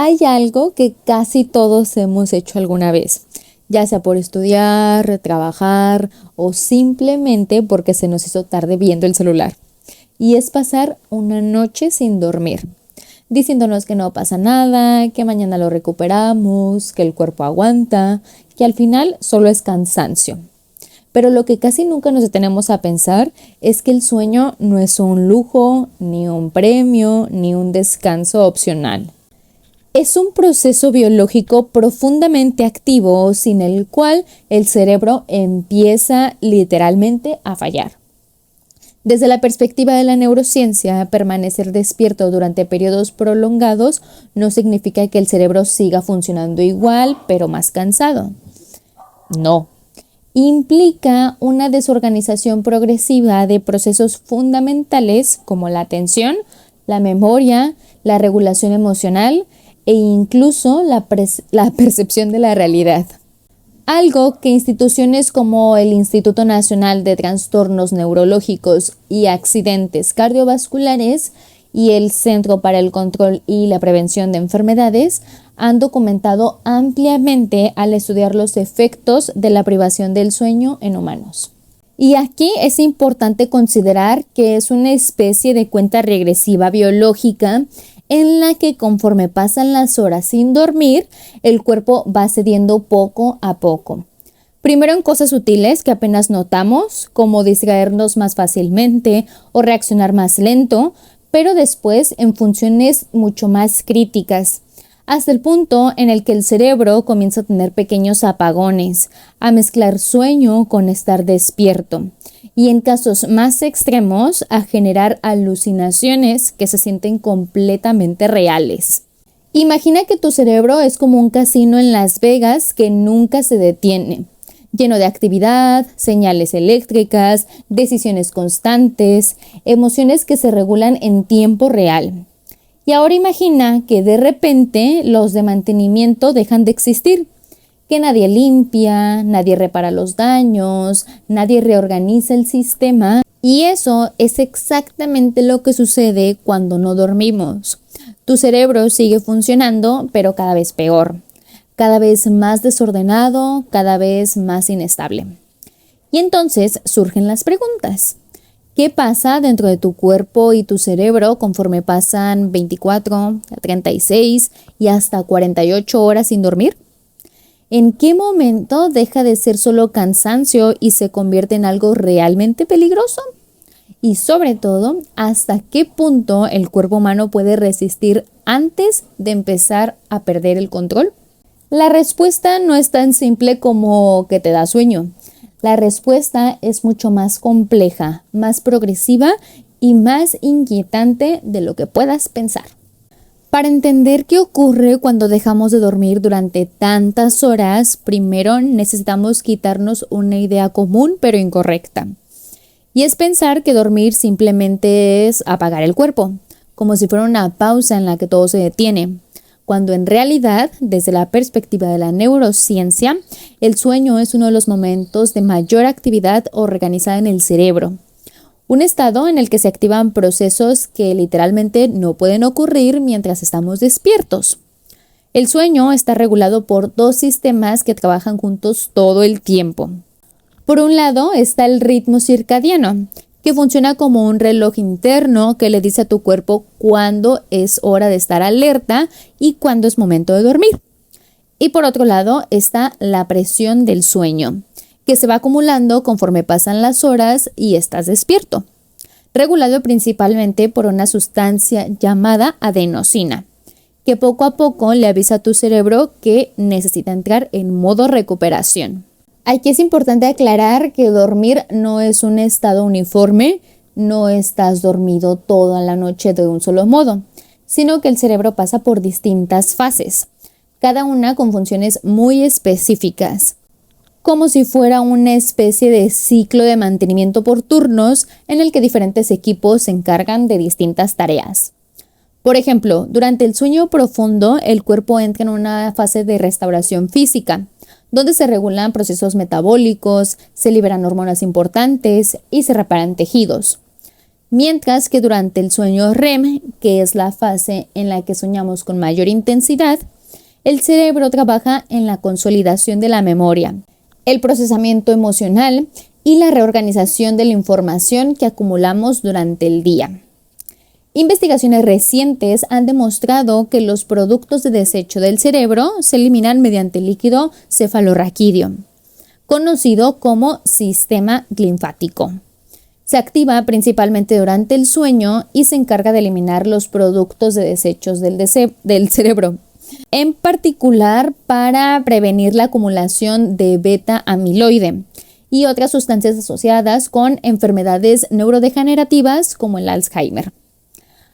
Hay algo que casi todos hemos hecho alguna vez, ya sea por estudiar, trabajar o simplemente porque se nos hizo tarde viendo el celular. Y es pasar una noche sin dormir, diciéndonos que no pasa nada, que mañana lo recuperamos, que el cuerpo aguanta, que al final solo es cansancio. Pero lo que casi nunca nos detenemos a pensar es que el sueño no es un lujo, ni un premio, ni un descanso opcional. Es un proceso biológico profundamente activo sin el cual el cerebro empieza literalmente a fallar. Desde la perspectiva de la neurociencia, permanecer despierto durante periodos prolongados no significa que el cerebro siga funcionando igual, pero más cansado. No. Implica una desorganización progresiva de procesos fundamentales como la atención, la memoria, la regulación emocional e incluso la percepción de la realidad. Algo que instituciones como el Instituto Nacional de Trastornos Neurológicos y Accidentes Cardiovasculares y el Centro para el Control y la Prevención de Enfermedades han documentado ampliamente al estudiar los efectos de la privación del sueño en humanos. Y aquí es importante considerar que es una especie de cuenta regresiva biológica en la que conforme pasan las horas sin dormir, el cuerpo va cediendo poco a poco. Primero en cosas sutiles que apenas notamos, como distraernos más fácilmente o reaccionar más lento, pero después en funciones mucho más críticas, hasta el punto en el que el cerebro comienza a tener pequeños apagones, a mezclar sueño con estar despierto. Y en casos más extremos a generar alucinaciones que se sienten completamente reales. Imagina que tu cerebro es como un casino en Las Vegas que nunca se detiene, lleno de actividad, señales eléctricas, decisiones constantes, emociones que se regulan en tiempo real. Y ahora imagina que de repente los de mantenimiento dejan de existir. Que nadie limpia, nadie repara los daños, nadie reorganiza el sistema. Y eso es exactamente lo que sucede cuando no dormimos. Tu cerebro sigue funcionando, pero cada vez peor, cada vez más desordenado, cada vez más inestable. Y entonces surgen las preguntas. ¿Qué pasa dentro de tu cuerpo y tu cerebro conforme pasan 24, 36 y hasta 48 horas sin dormir? ¿En qué momento deja de ser solo cansancio y se convierte en algo realmente peligroso? Y sobre todo, ¿hasta qué punto el cuerpo humano puede resistir antes de empezar a perder el control? La respuesta no es tan simple como que te da sueño. La respuesta es mucho más compleja, más progresiva y más inquietante de lo que puedas pensar. Para entender qué ocurre cuando dejamos de dormir durante tantas horas, primero necesitamos quitarnos una idea común pero incorrecta. Y es pensar que dormir simplemente es apagar el cuerpo, como si fuera una pausa en la que todo se detiene, cuando en realidad, desde la perspectiva de la neurociencia, el sueño es uno de los momentos de mayor actividad organizada en el cerebro. Un estado en el que se activan procesos que literalmente no pueden ocurrir mientras estamos despiertos. El sueño está regulado por dos sistemas que trabajan juntos todo el tiempo. Por un lado está el ritmo circadiano, que funciona como un reloj interno que le dice a tu cuerpo cuándo es hora de estar alerta y cuándo es momento de dormir. Y por otro lado está la presión del sueño, que se va acumulando conforme pasan las horas y estás despierto, regulado principalmente por una sustancia llamada adenosina, que poco a poco le avisa a tu cerebro que necesita entrar en modo recuperación. Aquí es importante aclarar que dormir no es un estado uniforme, no estás dormido toda la noche de un solo modo, sino que el cerebro pasa por distintas fases, cada una con funciones muy específicas, como si fuera una especie de ciclo de mantenimiento por turnos en el que diferentes equipos se encargan de distintas tareas. Por ejemplo, durante el sueño profundo, el cuerpo entra en una fase de restauración física, donde se regulan procesos metabólicos, se liberan hormonas importantes y se reparan tejidos. Mientras que durante el sueño REM, que es la fase en la que soñamos con mayor intensidad, el cerebro trabaja en la consolidación de la memoria, el procesamiento emocional y la reorganización de la información que acumulamos durante el día. Investigaciones recientes han demostrado que los productos de desecho del cerebro se eliminan mediante el líquido cefalorraquídeo, conocido como sistema linfático. Se activa principalmente durante el sueño y se encarga de eliminar los productos de desechos del cerebro, en particular para prevenir la acumulación de beta-amiloide y otras sustancias asociadas con enfermedades neurodegenerativas como el Alzheimer.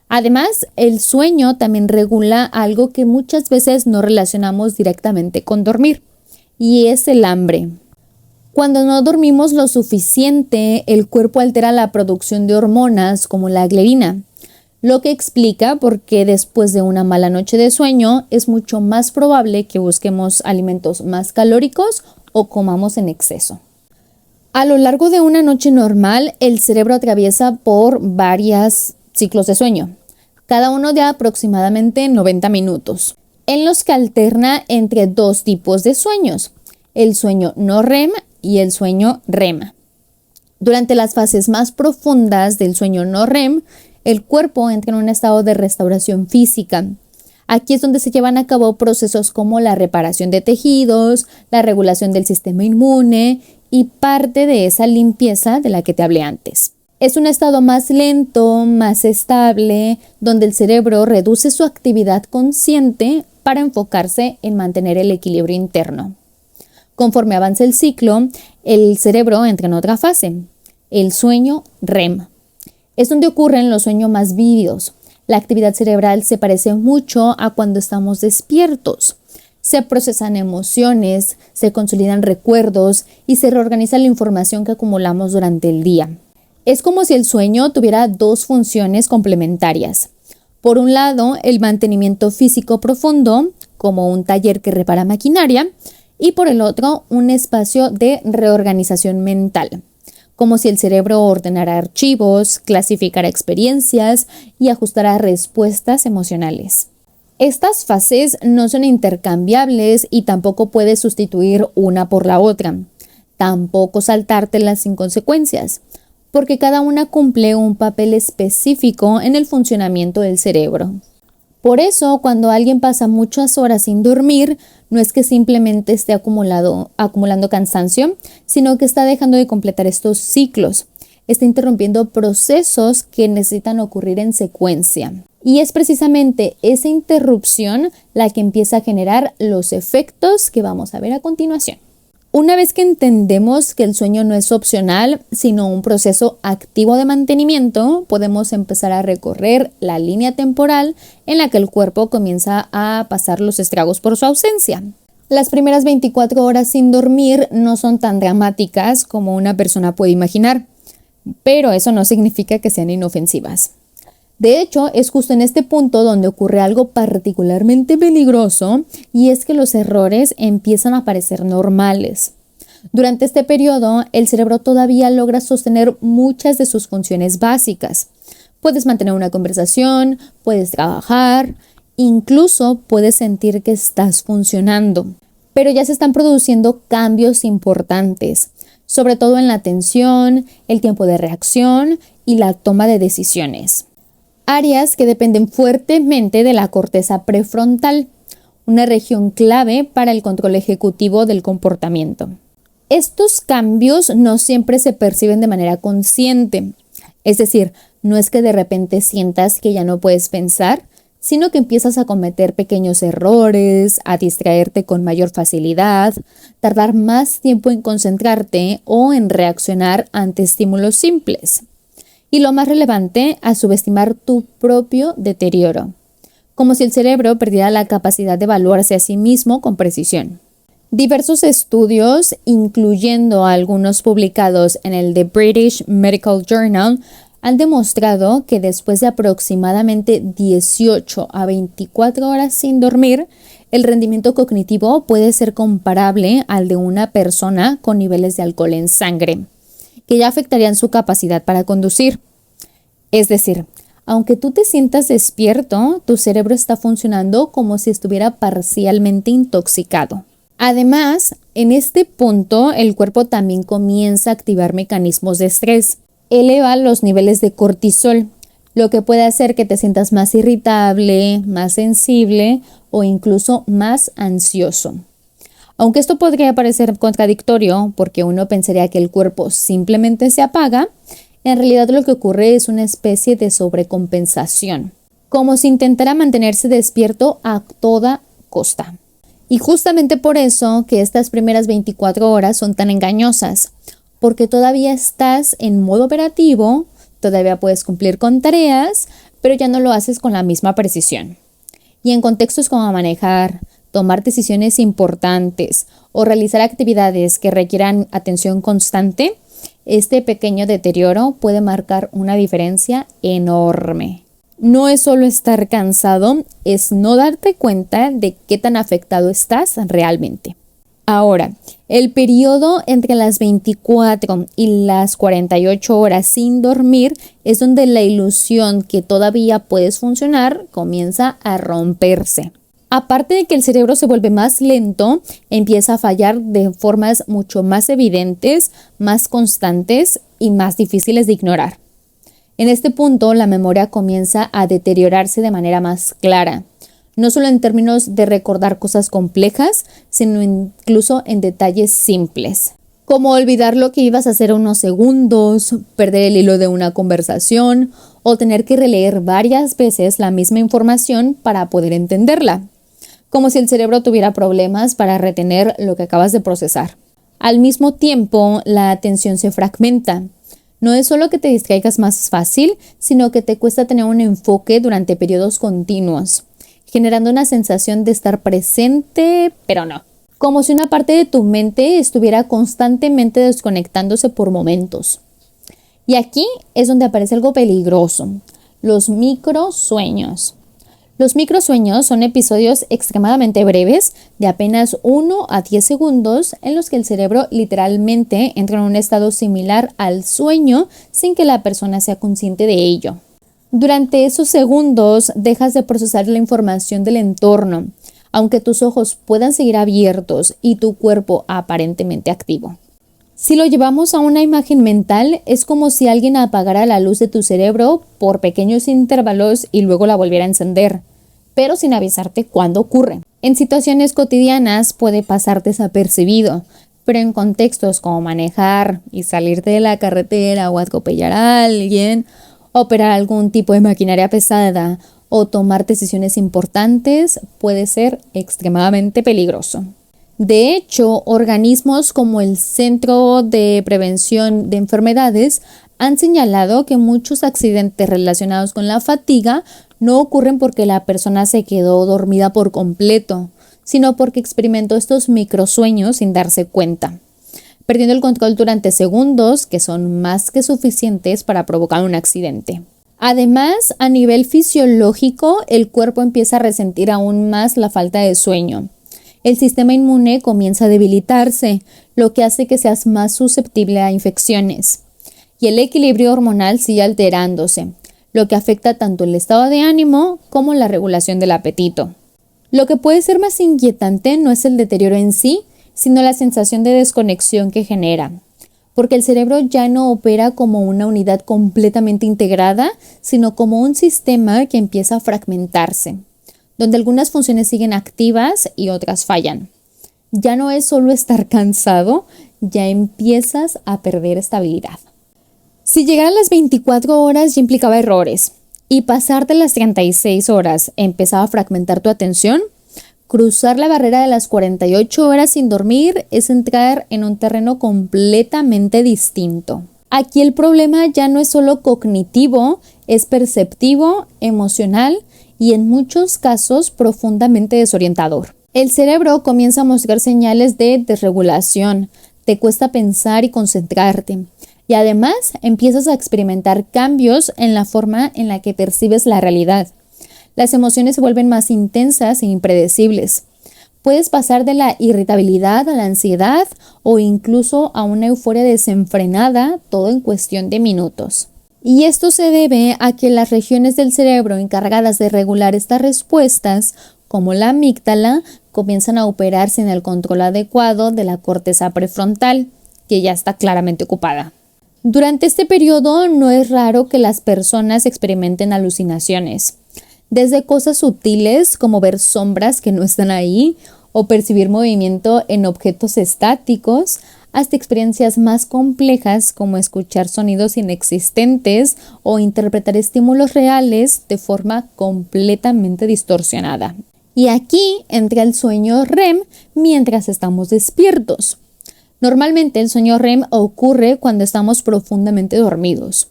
Además, el sueño también regula algo que muchas veces no relacionamos directamente con dormir, y es el hambre. Cuando no dormimos lo suficiente, el cuerpo altera la producción de hormonas como la grelina, lo que explica por qué después de una mala noche de sueño es mucho más probable que busquemos alimentos más calóricos o comamos en exceso. A lo largo de una noche normal, el cerebro atraviesa por varios ciclos de sueño, cada uno de aproximadamente 90 minutos, en los que alterna entre dos tipos de sueños, el sueño no REM y el sueño REM. Durante las fases más profundas del sueño no REM, el cuerpo entra en un estado de restauración física. Aquí es donde se llevan a cabo procesos como la reparación de tejidos, la regulación del sistema inmune y parte de esa limpieza de la que te hablé antes. Es un estado más lento, más estable, donde el cerebro reduce su actividad consciente para enfocarse en mantener el equilibrio interno. Conforme avanza el ciclo, el cerebro entra en otra fase, el sueño REM. Es donde ocurren los sueños más vívidos. La actividad cerebral se parece mucho a cuando estamos despiertos. Se procesan emociones, se consolidan recuerdos y se reorganiza la información que acumulamos durante el día. Es como si el sueño tuviera dos funciones complementarias. Por un lado, el mantenimiento físico profundo, como un taller que repara maquinaria, y por el otro, un espacio de reorganización mental, como si el cerebro ordenara archivos, clasificara experiencias y ajustara respuestas emocionales. Estas fases no son intercambiables y tampoco puedes sustituir una por la otra. Tampoco saltártelas sin consecuencias, porque cada una cumple un papel específico en el funcionamiento del cerebro. Por eso, cuando alguien pasa muchas horas sin dormir, no es que simplemente esté acumulando cansancio, sino que está dejando de completar estos ciclos. Está interrumpiendo procesos que necesitan ocurrir en secuencia. Y es precisamente esa interrupción la que empieza a generar los efectos que vamos a ver a continuación. Una vez que entendemos que el sueño no es opcional, sino un proceso activo de mantenimiento, podemos empezar a recorrer la línea temporal en la que el cuerpo comienza a pasar los estragos por su ausencia. Las primeras 24 horas sin dormir no son tan dramáticas como una persona puede imaginar, pero eso no significa que sean inofensivas. De hecho, es justo en este punto donde ocurre algo particularmente peligroso, y es que los errores empiezan a parecer normales. Durante este periodo, el cerebro todavía logra sostener muchas de sus funciones básicas. Puedes mantener una conversación, puedes trabajar, incluso puedes sentir que estás funcionando. Pero ya se están produciendo cambios importantes, sobre todo en la atención, el tiempo de reacción y la toma de decisiones. Áreas que dependen fuertemente de la corteza prefrontal, una región clave para el control ejecutivo del comportamiento. Estos cambios no siempre se perciben de manera consciente, es decir, no es que de repente sientas que ya no puedes pensar, sino que empiezas a cometer pequeños errores, a distraerte con mayor facilidad, tardar más tiempo en concentrarte o en reaccionar ante estímulos simples. Y lo más relevante, a subestimar tu propio deterioro, como si el cerebro perdiera la capacidad de evaluarse a sí mismo con precisión. Diversos estudios, incluyendo algunos publicados en el The British Medical Journal, han demostrado que después de aproximadamente 18 a 24 horas sin dormir, el rendimiento cognitivo puede ser comparable al de una persona con niveles de alcohol en sangre, que ya afectarían su capacidad para conducir. Es decir, aunque tú te sientas despierto, tu cerebro está funcionando como si estuviera parcialmente intoxicado. Además, en este punto, el cuerpo también comienza a activar mecanismos de estrés. Eleva los niveles de cortisol, lo que puede hacer que te sientas más irritable, más sensible o incluso más ansioso. Aunque esto podría parecer contradictorio porque uno pensaría que el cuerpo simplemente se apaga, en realidad lo que ocurre es una especie de sobrecompensación, como si intentara mantenerse despierto a toda costa. Y justamente por eso que estas primeras 24 horas son tan engañosas, porque todavía estás en modo operativo, todavía puedes cumplir con tareas, pero ya no lo haces con la misma precisión. Y en contextos como manejar, tomar decisiones importantes o realizar actividades que requieran atención constante, este pequeño deterioro puede marcar una diferencia enorme. No es solo estar cansado, es no darte cuenta de qué tan afectado estás realmente. Ahora, el periodo entre las 24 y las 48 horas sin dormir es donde la ilusión que todavía puedes funcionar comienza a romperse. Aparte de que el cerebro se vuelve más lento, empieza a fallar de formas mucho más evidentes, más constantes y más difíciles de ignorar. En este punto, la memoria comienza a deteriorarse de manera más clara, no solo en términos de recordar cosas complejas, sino incluso en detalles simples, como olvidar lo que ibas a hacer unos segundos, perder el hilo de una conversación o tener que releer varias veces la misma información para poder entenderla, como si el cerebro tuviera problemas para retener lo que acabas de procesar. Al mismo tiempo, la atención se fragmenta. No es solo que te distraigas más fácil, sino que te cuesta tener un enfoque durante periodos continuos, generando una sensación de estar presente, pero no. Como si una parte de tu mente estuviera constantemente desconectándose por momentos. Y aquí es donde aparece algo peligroso, los microsueños. Los microsueños son episodios extremadamente breves, de apenas 1 a 10 segundos, en los que el cerebro literalmente entra en un estado similar al sueño sin que la persona sea consciente de ello. Durante esos segundos dejas de procesar la información del entorno, aunque tus ojos puedan seguir abiertos y tu cuerpo aparentemente activo. Si lo llevamos a una imagen mental, es como si alguien apagara la luz de tu cerebro por pequeños intervalos y luego la volviera a encender, pero sin avisarte cuándo ocurre. En situaciones cotidianas puede pasar desapercibido, pero en contextos como manejar y salirte de la carretera o atropellar a alguien, operar algún tipo de maquinaria pesada o tomar decisiones importantes puede ser extremadamente peligroso. De hecho, organismos como el Centro de Prevención de Enfermedades han señalado que muchos accidentes relacionados con la fatiga no ocurren porque la persona se quedó dormida por completo, sino porque experimentó estos microsueños sin darse cuenta, perdiendo el control durante segundos que son más que suficientes para provocar un accidente. Además, a nivel fisiológico, el cuerpo empieza a resentir aún más la falta de sueño. El sistema inmune comienza a debilitarse, lo que hace que seas más susceptible a infecciones. Y el equilibrio hormonal sigue alterándose, lo que afecta tanto el estado de ánimo como la regulación del apetito. Lo que puede ser más inquietante no es el deterioro en sí, sino la sensación de desconexión que genera, porque el cerebro ya no opera como una unidad completamente integrada, sino como un sistema que empieza a fragmentarse, donde algunas funciones siguen activas y otras fallan. Ya no es solo estar cansado, ya empiezas a perder estabilidad. Si llegar a las 24 horas ya implicaba errores y pasarte las 36 horas empezaba a fragmentar tu atención, cruzar la barrera de las 48 horas sin dormir es entrar en un terreno completamente distinto. Aquí el problema ya no es solo cognitivo, es perceptivo, emocional y en muchos casos profundamente desorientador. El cerebro comienza a mostrar señales de desregulación, te cuesta pensar y concentrarte, y además empiezas a experimentar cambios en la forma en la que percibes la realidad. Las emociones se vuelven más intensas e impredecibles. Puedes pasar de la irritabilidad a la ansiedad o incluso a una euforia desenfrenada, todo en cuestión de minutos. Y esto se debe a que las regiones del cerebro encargadas de regular estas respuestas, como la amígdala, comienzan a operar sin el control adecuado de la corteza prefrontal, que ya está claramente ocupada. Durante este periodo no es raro que las personas experimenten alucinaciones, desde cosas sutiles como ver sombras que no están ahí o percibir movimiento en objetos estáticos, hasta experiencias más complejas como escuchar sonidos inexistentes o interpretar estímulos reales de forma completamente distorsionada. Y aquí entra el sueño REM mientras estamos despiertos. Normalmente el sueño REM ocurre cuando estamos profundamente dormidos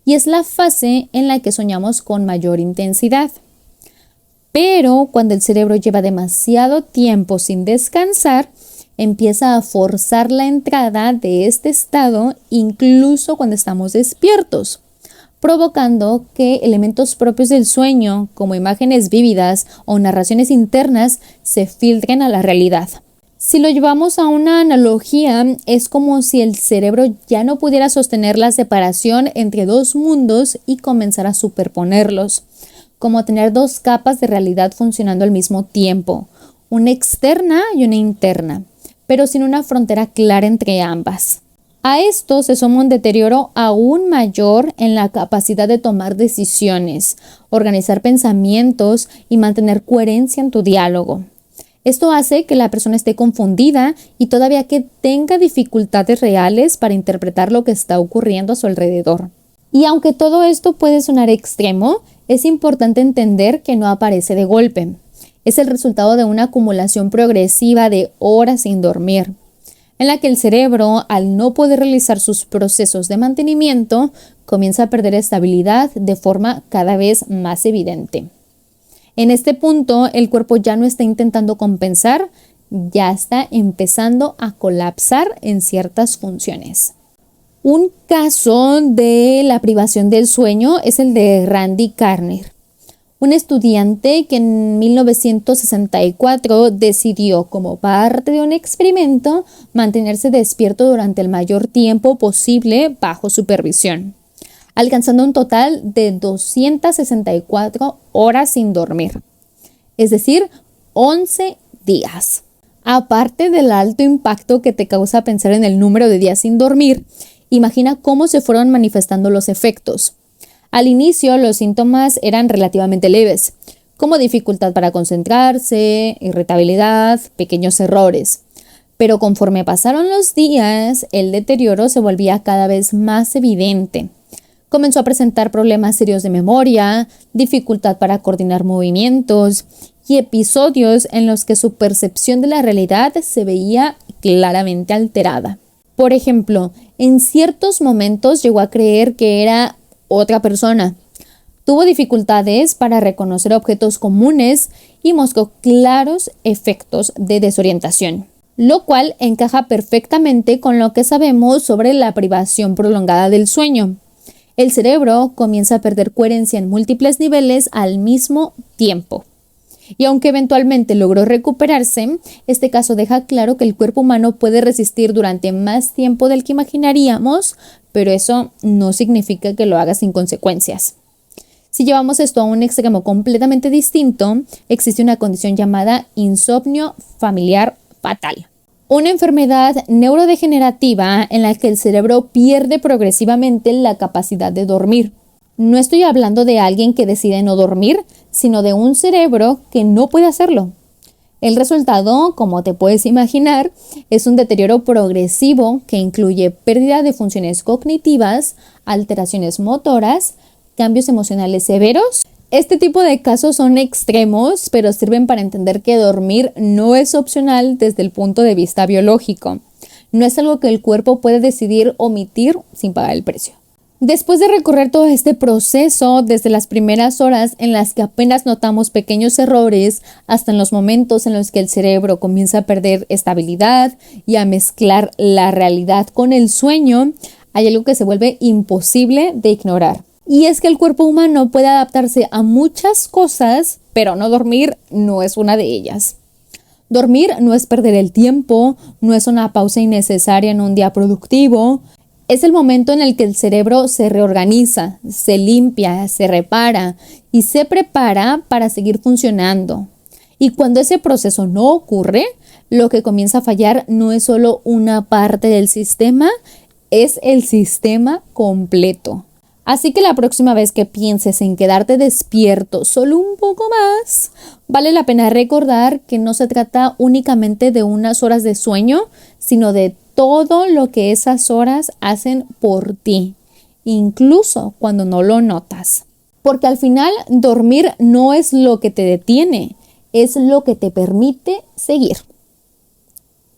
y es la fase en la que soñamos con mayor intensidad. Pero cuando el cerebro lleva demasiado tiempo sin descansar, empieza a forzar la entrada de este estado incluso cuando estamos despiertos, provocando que elementos propios del sueño, como imágenes vívidas o narraciones internas, se filtren a la realidad. Si lo llevamos a una analogía, es como si el cerebro ya no pudiera sostener la separación entre dos mundos y comenzar a superponerlos, como tener dos capas de realidad funcionando al mismo tiempo, una externa y una interna, pero sin una frontera clara entre ambas. A esto se suma un deterioro aún mayor en la capacidad de tomar decisiones, organizar pensamientos y mantener coherencia en tu diálogo. Esto hace que la persona esté confundida y todavía que tenga dificultades reales para interpretar lo que está ocurriendo a su alrededor. Y aunque todo esto puede sonar extremo, es importante entender que no aparece de golpe. Es el resultado de una acumulación progresiva de horas sin dormir, en la que el cerebro, al no poder realizar sus procesos de mantenimiento, comienza a perder estabilidad de forma cada vez más evidente. En este punto, el cuerpo ya no está intentando compensar, ya está empezando a colapsar en ciertas funciones. Un caso de la privación del sueño es el de Randy Karner, un estudiante que en 1964 decidió, como parte de un experimento, mantenerse despierto durante el mayor tiempo posible bajo supervisión, alcanzando un total de 264 horas sin dormir, es decir, 11 días. Aparte del alto impacto que te causa pensar en el número de días sin dormir, imagina cómo se fueron manifestando los efectos. Al inicio, los síntomas eran relativamente leves, como dificultad para concentrarse, irritabilidad, pequeños errores. Pero conforme pasaron los días, el deterioro se volvía cada vez más evidente. Comenzó a presentar problemas serios de memoria, dificultad para coordinar movimientos y episodios en los que su percepción de la realidad se veía claramente alterada. Por ejemplo, en ciertos momentos llegó a creer que era otra persona. Tuvo dificultades para reconocer objetos comunes y mostró claros efectos de desorientación, lo cual encaja perfectamente con lo que sabemos sobre la privación prolongada del sueño. El cerebro comienza a perder coherencia en múltiples niveles al mismo tiempo. Y aunque eventualmente logró recuperarse, este caso deja claro que el cuerpo humano puede resistir durante más tiempo del que imaginaríamos, pero eso no significa que lo haga sin consecuencias. Si llevamos esto a un extremo completamente distinto, existe una condición llamada insomnio familiar fatal. Una enfermedad neurodegenerativa en la que el cerebro pierde progresivamente la capacidad de dormir. No estoy hablando de alguien que decide no dormir, sino de un cerebro que no puede hacerlo. El resultado, como te puedes imaginar, es un deterioro progresivo que incluye pérdida de funciones cognitivas, alteraciones motoras, cambios emocionales severos. Este tipo de casos son extremos, pero sirven para entender que dormir no es opcional desde el punto de vista biológico. No es algo que el cuerpo puede decidir omitir sin pagar el precio. Después de recorrer todo este proceso, desde las primeras horas en las que apenas notamos pequeños errores, hasta en los momentos en los que el cerebro comienza a perder estabilidad y a mezclar la realidad con el sueño, hay algo que se vuelve imposible de ignorar. Y es que el cuerpo humano puede adaptarse a muchas cosas, pero no dormir no es una de ellas. Dormir no es perder el tiempo, no es una pausa innecesaria en un día productivo. Es el momento en el que el cerebro se reorganiza, se limpia, se repara y se prepara para seguir funcionando. Y cuando ese proceso no ocurre, lo que comienza a fallar no es solo una parte del sistema, es el sistema completo. Así que la próxima vez que pienses en quedarte despierto solo un poco más, vale la pena recordar que no se trata únicamente de unas horas de sueño, sino de todo lo que esas horas hacen por ti, incluso cuando no lo notas. Porque al final dormir no es lo que te detiene, es lo que te permite seguir.